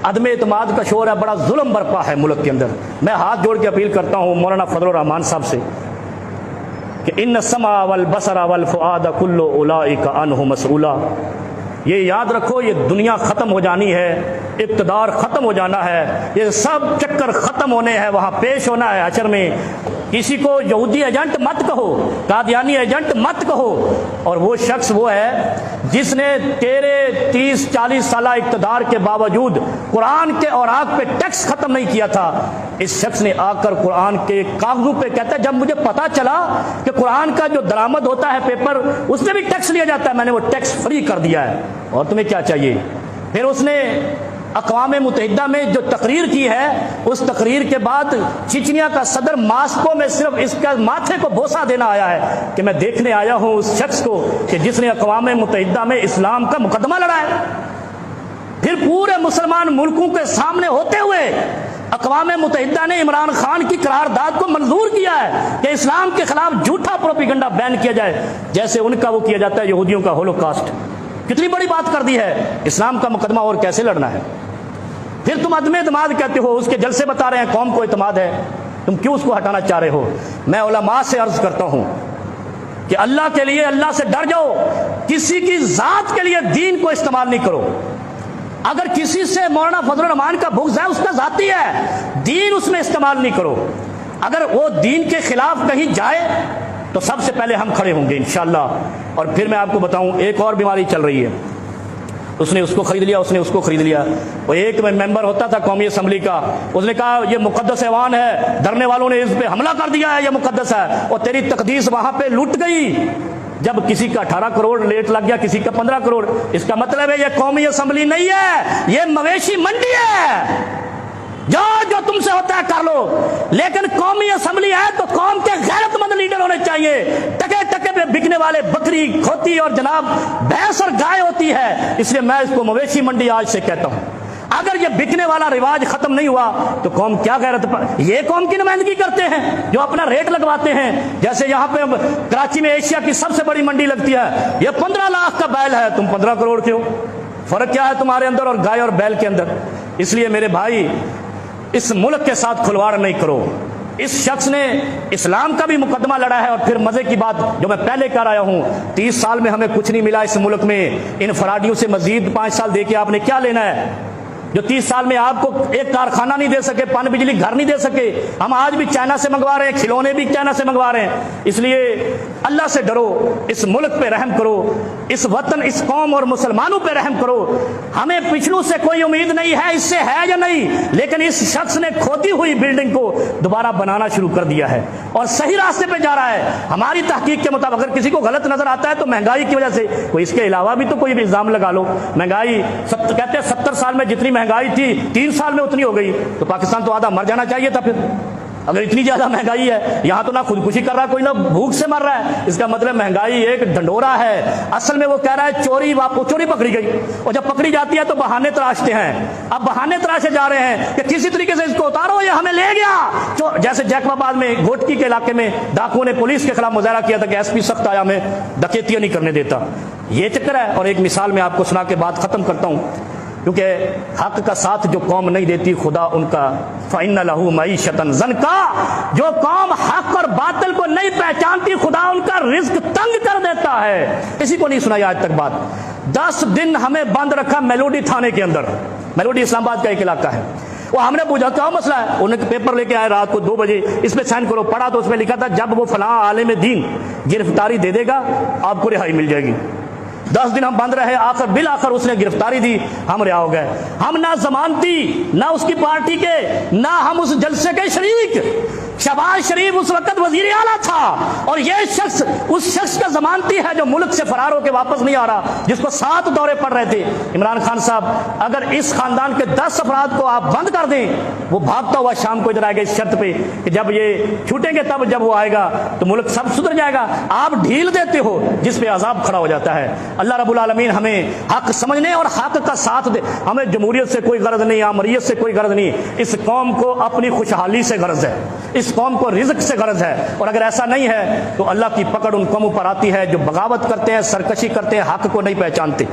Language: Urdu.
عدم اعتماد کا شور ہے، بڑا ظلم برپا ہے ملک کے اندر۔ میں ہاتھ جوڑ کے اپیل کرتا ہوں مولانا فضل الرحمان صاحب سے کہ ان السمع والبصر والفؤاد کل اولئک عنہ مسئولا۔ یہ یاد رکھو، یہ دنیا ختم ہو جانی ہے، اقتدار ختم ہو جانا ہے، یہ سب چکر ختم ہونے ہیں، وہاں پیش ہونا ہے حشر میں۔ کسی کو یہودی ایجنٹ مت کہو، قادیانی ایجنٹ مت کہو، اور وہ شخص وہ ہے جس نے تیرے 30-40 سالہ اقتدار کے باوجود قرآن کے اوراق پہ ٹیکس ختم نہیں کیا تھا۔ اس شخص نے آ کر قرآن کے کاغذوں پہ کہتا ہے جب مجھے پتا چلا کہ قرآن کا جو درآمد ہوتا ہے پیپر، اس میں بھی ٹیکس لیا جاتا ہے، میں نے وہ ٹیکس فری کر دیا ہے، اور تمہیں کیا چاہیے؟ پھر اس نے اقوام متحدہ میں جو تقریر کی ہے، اس تقریر کے بعد چچنیا کا صدر ماسکو میں صرف اس کا ماتھے کو بوسہ دینا آیا ہے کہ میں دیکھنے آیا ہوں اس شخص کو کہ جس نے اقوام متحدہ میں اسلام کا مقدمہ لڑا ہے۔ پھر پورے مسلمان ملکوں کے سامنے ہوتے ہوئے اقوام متحدہ نے عمران خان کی قرارداد کو منظور کیا ہے کہ اسلام کے خلاف جھوٹا پروپیگنڈا بین کیا جائے، جیسے ان کا وہ کیا جاتا ہے یہودیوں کا ہولوکاسٹ۔ کتنی بڑی بات کر دی ہے، اسلام کا مقدمہ اور کیسے لڑنا ہے۔ پھر تم عدم اعتماد کہتے ہو، اس کے جلسے بتا رہے ہیں قوم کو اعتماد ہے، تم کیوں اس کو ہٹانا چاہ رہے ہو؟ میں علماء سے عرض کرتا ہوں کہ اللہ کے لیے اللہ سے ڈر جاؤ، کسی کی ذات کے لیے دین کو استعمال نہیں کرو۔ اگر کسی سے مولانا فضل الرحمان کا بغض ہے، اس کا ذاتی ہے، دین اس میں استعمال نہیں کرو۔ اگر وہ دین کے خلاف کہیں جائے تو سب سے پہلے ہم کھڑے ہوں گے انشاءاللہ۔ اور پھر میں آپ کو بتاؤں، ایک اور بیماری چل رہی ہے، اس نے اس کو خرید لیا، اس نے اس کو خرید لیا۔ وہ ایک ممبر ہوتا تھا قومی اسمبلی کا، اس نے کہا یہ مقدس ایوان ہے، دھرنے والوں نے اس پہ حملہ کر دیا ہے، یہ مقدس ہے، اور تیری تقدیس وہاں پہ لٹ گئی۔ جب کسی کا 18 کروڑ لیٹ لگ گیا، کسی کا 15 کروڑ، اس کا مطلب ہے یہ قومی اسمبلی نہیں ہے، یہ مویشی منڈی ہے۔ جو تم سے ہوتا ہے کر لو، لیکن قومی اسمبلی ہے تو قوم کے غیرت مند لیڈر ہونے چاہیے۔ ٹکے ٹکے پہ بکنے والے بکری، کھوتی اور جناب بھینس اور گائے ہوتی ہے، اس لیے میں اس کو مویشی منڈی آج سے کہتا ہوں۔ اگر یہ بکنے والا رواج ختم نہیں ہوا تو قوم کیا غیرت پر؟ یہ قوم کی نمائندگی کرتے ہیں جو اپنا ریٹ لگواتے ہیں، جیسے یہاں پہ کراچی میں ایشیا کی سب سے بڑی منڈی لگتی ہے، یہ 15 لاکھ کا بیل ہے، تم 15 کروڑ کے ہو۔ فرق کیا ہے تمہارے اندر اور گائے اور بیل کے اندر؟ اس لیے میرے بھائی، اس ملک کے ساتھ کھلواڑ نہیں کرو۔ اس شخص نے اسلام کا بھی مقدمہ لڑا ہے، اور پھر مزے کی بات جو میں پہلے کر آیا ہوں، 30 سال میں ہمیں کچھ نہیں ملا اس ملک میں، ان فراڈیوں سے مزید 5 سال دے کے آپ نے کیا لینا ہے؟ جو 30 سال میں آپ کو ایک کارخانہ نہیں دے سکے، پانی بجلی گھر نہیں دے سکے، ہم آج بھی چائنا سے منگوا رہے ہیں، کھلونے بھی چائنا سے منگوا رہے ہیں۔ اس لیے اللہ سے ڈرو، اس ملک پہ رحم کرو، اس وطن، اس قوم اور مسلمانوں پہ رحم کرو۔ ہمیں پچھلوں سے کوئی امید نہیں ہے، اس سے ہے یا نہیں، لیکن اس شخص نے کھوتی ہوئی بلڈنگ کو دوبارہ بنانا شروع کر دیا ہے اور صحیح راستے پہ جا رہا ہے۔ ہماری تحقیق کے مطابق اگر کسی کو غلط نظر آتا ہے تو مہنگائی کی وجہ سے، کوئی اس کے علاوہ بھی تو کوئی بھی الزام لگا لو۔ مہنگائی کہتے ہیں 70 سال میں جتنی مہنگائی تھی 3 سال میں اتنی ہو گئی، تو پاکستان تو آدھا مر جانا چاہیے تھا۔ پھر اگر اتنی زیادہ مہنگائی ہے، یہاں تو نہ خودکشی کر رہا ہے کوئی، نہ بھوک سے مر رہا ہے، اس کا مطلب مہنگائی ایک ڈنڈورا ہے۔ اصل میں وہ کہہ رہا ہے چوری پکڑی گئی، اور جب پکڑی جاتی ہے تو بہانے تراشتے ہیں۔ اب بہانے تراشے جا رہے ہیں کہ کسی طریقے سے اس کو اتارو، یہ ہمیں لے گیا۔ جیسے جیکب آباد میں گھوٹکی کے علاقے میں ڈاکوؤں نے پولیس کے خلاف مظاہرہ کیا تھا کہ ایس پی سخت آیا، ہمیں ڈکیتیاں نہیں کرنے دیتا۔ یہ چکر ہے۔ اور ایک مثال میں آپ کو سنا کے بات ختم کرتا ہوں، کیونکہ حق کا ساتھ جو قوم نہیں دیتی، خدا ان کا فَإِنَّ لَهُ مَعِيشَةً ضَنْكَا، جو قوم حق اور باطل کو نہیں پہچانتی، خدا ان کا رزق تنگ کر دیتا ہے۔ کسی کو نہیں سنائی آج تک بات۔ 10 دن ہمیں بند رکھا میلوڈی تھانے کے اندر، میلوڈی اسلام آباد کا ایک علاقہ ہے۔ وہ ہم نے پوچھا کیا مسئلہ ہے، انہوں نے پیپر لے کے آئے رات کو 2 بجے، اس پہ سائن کرو۔ پڑھا تو اس میں لکھا تھا جب وہ فلاں عالم دین گرفتاری دے دے گا آپ کو رہائی مل جائے گی۔ 10 دن ہم بند رہے، بالآخر اس نے گرفتاری دی، ہم رہا ہو گئے۔ ہم نہ ضمانتی، نہ اس کی پارٹی کے، نہ ہم اس جلسے کے شریک۔ شہباز شریف اس وقت وزیر اعلیٰ تھا، اور یہ شخص اس شخص کا ضمانتی ہے جو ملک سے فرار ہو کے واپس نہیں آ رہا، جس کو 7 دورے پڑ رہے تھے۔ عمران خان صاحب، اگر اس خاندان کے 10 افراد کو آپ بند کر دیں، وہ بھاگتا ہوا شام کو ادھر آئے گا اس شرط پہ کہ جب یہ چھوٹیں گے تب جب وہ آئے گا تو ملک سب سدھر جائے گا۔ آپ ڈھیل دیتے ہو جس پہ عذاب کھڑا ہو جاتا ہے۔ اللہ رب العالمین ہمیں حق سمجھنے اور حق کا ساتھ دے۔ ہمیں جمہوریت سے کوئی غرض نہیں، آمریت سے کوئی غرض نہیں، اس قوم کو اپنی خوشحالی سے غرض ہے، اس قوم کو رزق سے غرض ہے۔ اور اگر ایسا نہیں ہے تو اللہ کی پکڑ ان قوموں پر آتی ہے جو بغاوت کرتے ہیں، سرکشی کرتے ہیں، حق کو نہیں پہچانتے۔